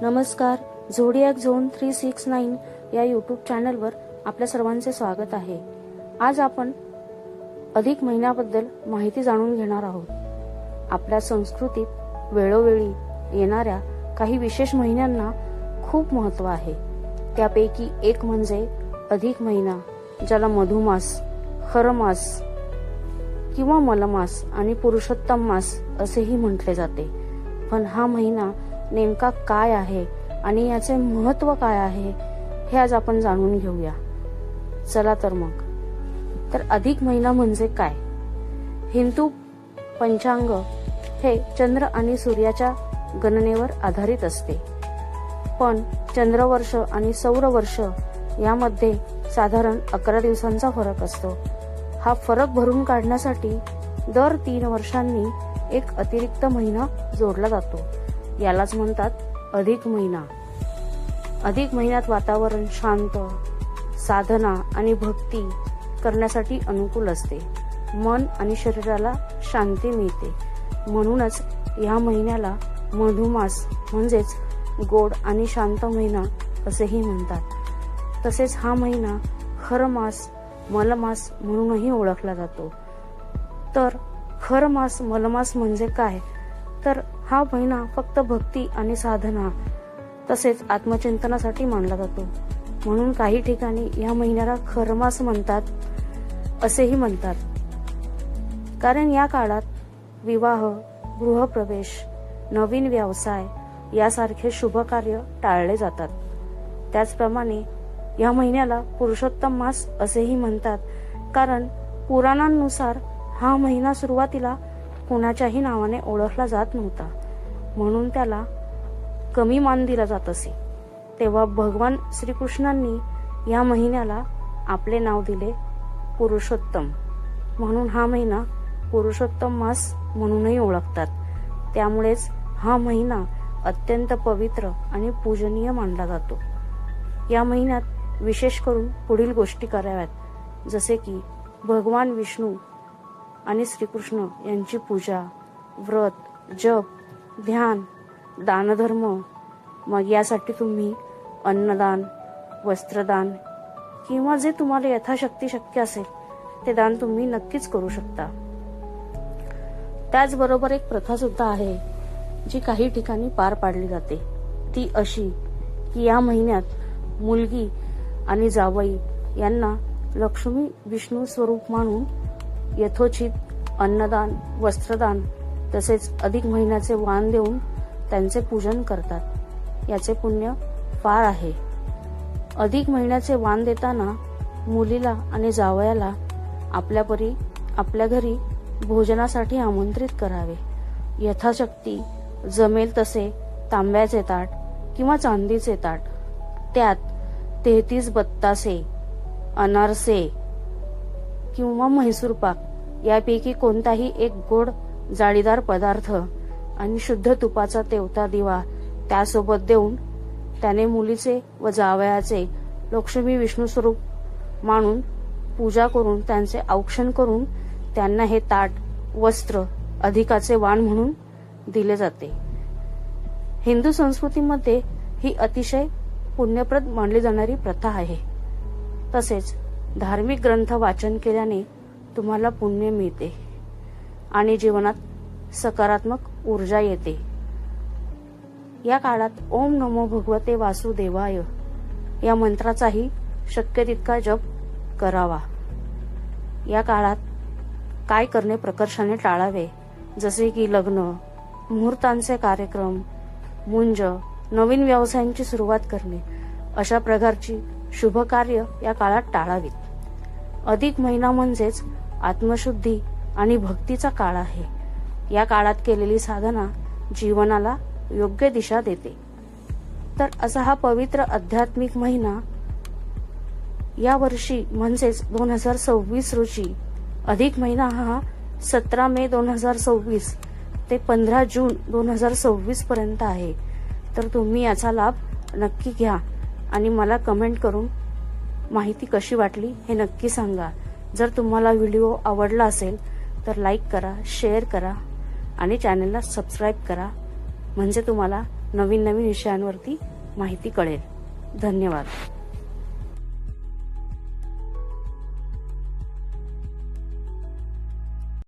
नमस्कार. झोडियाक झोन 369 या यूट्यूब चॅनलवर आपल्या सर्वांचे स्वागत आहे. आज आपण अधिक महिन्याबद्दल माहिती जाणून घेणार आहोत. आपल्या संस्कृतीत वेळोवेळी येणाऱ्या काही विशेष महिन्यांना खूप महत्त्व आहे. त्यापैकी एक म्हणजे अधिक महिना, ज्याला मधुमास, खरमास किंवा मलमास आणि पुरुषोत्तम मास असेही म्हटले जाते. पण हा महिना नेमका काय आहे आणि याचे महत्त्व काय आहे हे आज आपण जाणून घेऊया. चला तर मग. तर अधिक महिना म्हणजे काय? हिंदू पंचांग हे चंद्र आणि सूर्याच्या गणनेवर आधारित असते. पण चंद्रवर्ष आणि सौरवर्ष यामध्ये साधारण 11 दिवसांचा फरक असतो. हा फरक भरून काढण्यासाठी दर 3 वर्षांनी एक अतिरिक्त महिना जोडला जातो. यालाच म्हणतात अधिक महिना. अधिक महिन्यात वातावरण शांत, साधना आणि भक्ती करण्यासाठी अनुकूल असते. मन आणि शरीराला शांती मिळते. म्हणूनच या महिन्याला मधुमास म्हणजेच गोड आणि शांत महिना असेही म्हणतात. तसेच हा महिना खरमास, मलमास म्हणूनही ओळखला जातो. तर खरमास, मलमास म्हणजे काय? तर हा महिना फक्त भक्ती आणि साधना तसेच आत्मचिंतनासाठी मानला जातो. म्हणून काही ठिकाणी या महिन्याला खरमास म्हणतात असेही म्हणतात. कारण या काळात विवाह, गृहप्रवेश, नवीन व्यवसाय यासारखे शुभ कार्य टाळले जातात. त्याचप्रमाणे या महिन्याला पुरुषोत्तम मास असेही म्हणतात. कारण पुराणांनुसार हा महिना सुरुवातीला कोणाच्याही नावाने ओळखला जात नव्हता, म्हणून त्याला कमी मान दिला जात असे. तेव्हा भगवान श्रीकृष्णांनी या महिन्याला आपले नाव दिले पुरुषोत्तम. म्हणून हा महिना पुरुषोत्तम मास म्हणूनही ओळखतात. त्यामुळेच हा महिना अत्यंत पवित्र आणि पूजनीय मानला जातो. या महिन्यात विशेष करून पुढील गोष्टी कराव्यात, जसे की भगवान विष्णू आणि श्रीकृष्ण यांची पूजा, व्रत, जप, ध्यान, दानधर्म. मग यासाठी तुम्ही अन्नदान, वस्त्रदान किंवा जे तुम्हाला यथाशक्ती शक्य असेल ते दान तुम्ही नक्कीच करू शकता. त्याचबरोबर एक प्रथा सुद्धा आहे जी काही ठिकाणी पार पाडली जाते. ती अशी की या महिन्यात मुलगी आणि जावई यांना लक्ष्मी विष्णू स्वरूप मानून यथोचित अन्नदान, वस्त्रदान तसेच अधिक महिन्याचे वाण देऊन त्यांचे पूजन करतात. याचे पुण्य फार आहे. अधिक महिन्याचे वाण देताना मुलीला आणि जावयाला आपल्या परी आपल्या घरी भोजनासाठी आमंत्रित करावे. यथाशक्ती जमेल तसे तांब्याचे ताट किंवा चांदीचे ताट, त्यात 33 बत्तासे, अनारसे किंवा म्हैसूर पाक यापैकी कोणताही एक गोड जाळीदार पदार्थ आणि शुद्ध तुपाचा तेवता दिवा त्यासोबत देऊन त्याने मुलीचे व जावयाचे लक्ष्मी विष्णू स्वरूप मानून पूजा करून त्यांचे औक्षण करून त्यांना हे ताट, वस्त्र अधिकाचे वाण म्हणून दिले जाते. हिंदू संस्कृतीमध्ये ही अतिशय पुण्यप्रद मानली जाणारी प्रथा आहे. तसेच धार्मिक ग्रंथ वाचन केल्याने तुम्हाला पुण्य मिळते आणि जीवनात सकारात्मक ऊर्जा येते. या काळात ओम नमो भगवते वासुदेवाय या मंत्राचाही शक्य तितका जप करावा. या काळात काय करणे प्रकर्षाने टाळावे, जसे की लग्न, मुहूर्तांचे कार्यक्रम, मुंज, नवीन व्यवसायांची सुरुवात करणे अशा प्रकारची शुभ कार्य या काळात टाळावीत. अधिक महिना म्हणजेच आत्मशुद्धी आणि भक्तीचा काळ आहे. या काळात केलेली साधना जीवनाला योग्य दिशा देते. तर असा हा पवित्र आध्यात्मिक महिना या वर्षी म्हणजेच 2026 रोजी अधिक महिना हा 17 मे 2026 ते 15 जून 2026 पर्यंत आहे. तर तुम्ही याचा लाभ नक्की घ्या आणि मला कमेंट करून माहिती कशी वाटली हे नक्की सांगा. जर तुम्हाला व्हिडिओ आवडला असेल तर लाईक करा, शेअर करा आणि चॅनलला सबस्क्राईब करा, म्हणजे तुम्हाला नवीन नवीन विषयांवरती माहिती कळेल. धन्यवाद.